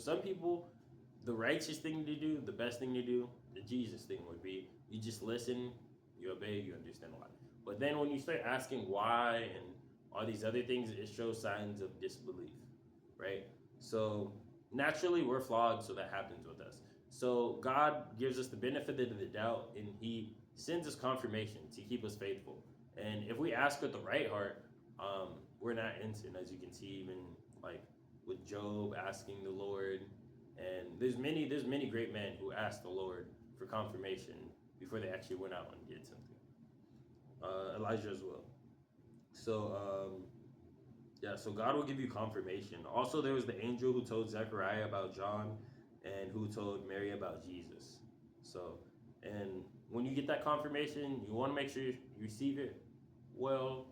some people, the righteous thing to do, the best thing to do, the Jesus thing would be you just listen, you obey, you understand why. But then when you start asking why and all these other things, it shows signs of disbelief, right? So naturally, we're flawed, so that happens with us. So God gives us the benefit of the doubt, and He sends us confirmation to keep us faithful. And if we ask with the right heart, we're not in sin, as you can see, even like with Job asking the Lord, and there's many great men who asked the Lord for confirmation before they actually went out and did something. Elijah as well. So yeah, so God will give you confirmation. Also, there was the angel who told Zechariah about John and who told Mary about Jesus. So, and when you get that confirmation, you want to make sure you receive it well,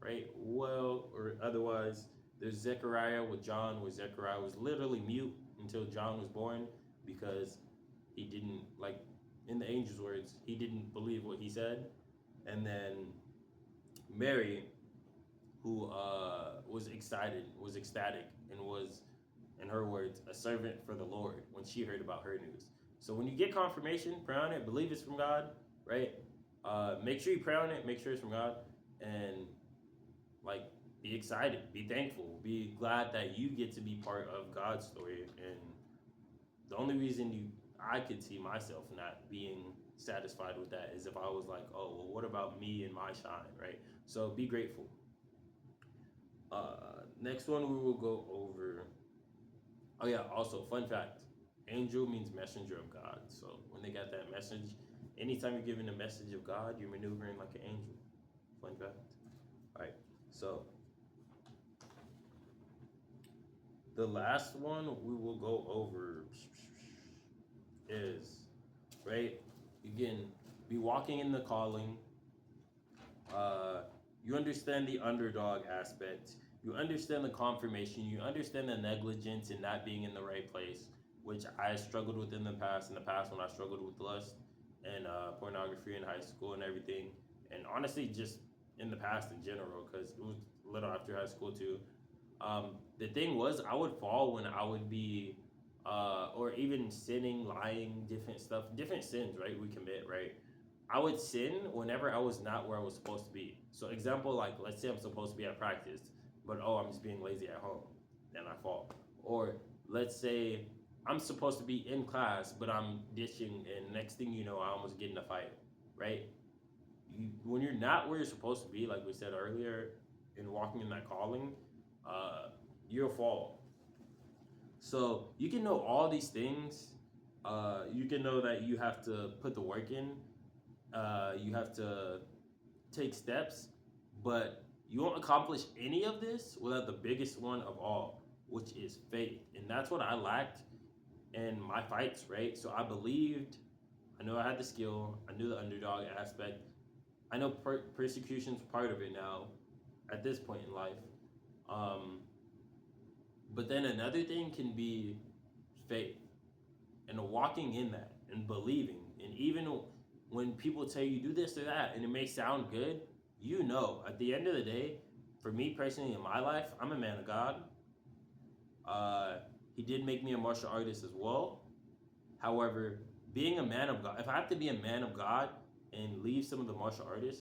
right? Well, or otherwise, there's Zechariah with John, where Zechariah was literally mute until John was born because he didn't, like, in the angel's words, he didn't believe what he said. And then Mary, who was excited, was ecstatic, and was, in her words, a servant for the Lord when she heard about her news. So when you get confirmation, pray on it, believe it's from God, right? Make sure you pray on it, make sure it's from God, and like be excited, be thankful, be glad that you get to be part of God's story. And the only reason I could see myself not being satisfied with that is if I was like, oh well, what about me and my shine, right? So be grateful. Next one we will go over. Oh yeah, also fun fact: angel means messenger of God. So when they got that message, anytime you're giving a message of God, you're maneuvering like an angel. Fun fact. All right. So the last one we will go over is right. Again, be walking in the calling. Uh, you understand the underdog aspect. You understand the confirmation. You understand the negligence in not being in the right place, which I struggled with in the past. In the past, when I struggled with lust and pornography in high school and everything, and honestly, just in the past in general, because it was a little after high school too. The thing was, I would fall when I would be, or even sinning, lying, different stuff, different sins, right? We commit, right? I would sin whenever I was not where I was supposed to be. So, example, like let's say I'm supposed to be at practice, but oh, I'm just being lazy at home, and I fall. Or let's say I'm supposed to be in class, but I'm ditching, and next thing you know, I almost get in a fight, right? When you're not where you're supposed to be, like we said earlier, in walking in that calling, uh, you'll fall. So you can know all these things. You can know that you have to put the work in. You have to take steps, but you won't accomplish any of this without the biggest one of all, which is faith. And that's what I lacked in my fights, right? So I believed, I knew I had the skill, I knew the underdog aspect. I know persecution's part of it now at this point in life. Um, but then another thing can be faith and walking in that and believing. And even when people tell you do this or that and it may sound good, you know, at the end of the day, for me personally in my life, I'm a man of God. He did make me a martial artist as well. However, being a man of God, if I have to be a man of God and leave some of the martial artists,